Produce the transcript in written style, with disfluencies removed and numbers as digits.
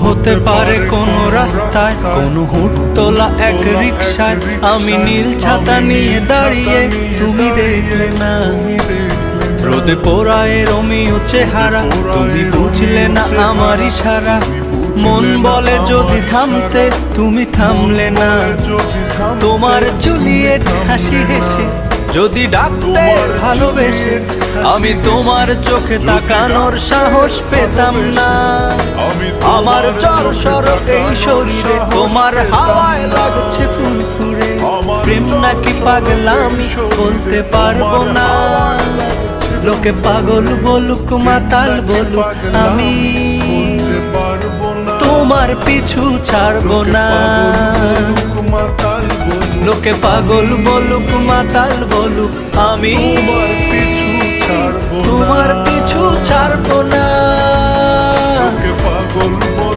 হতে পারে কোনো রাস্তায়, কোনো হুট তোলা এক রিকশায় আমি নীল ছাতা নিয়ে দাঁড়িয়ে, তুমি দেখলে না। রোদে পোড়ায় রোমিও চেহারা, তুমি বুঝলে না আমার ইশারা। মন বলে যদি থামতে, তুমি থামলে না। তোমার জুলিয়েট হাসি হেসে যদি ডাকতে ভালোবেসে, আমি তোমার চোখে তাকানোর সাহস পেতাম না। আমার জড় সড়ক এই শরীরে তোমার হাওয়ায় লাগছে ফুরফুরে। প্রেম নাকি পাগলামি বলতে পারবো না। লোকে পাগল বলুক মাতাল বলুক, আমি তোমার পিছু ছাড়বো না। লোকে পাগল বলুক মাতাল বলুক, আমি তোমার পিছু ছাড়বো না।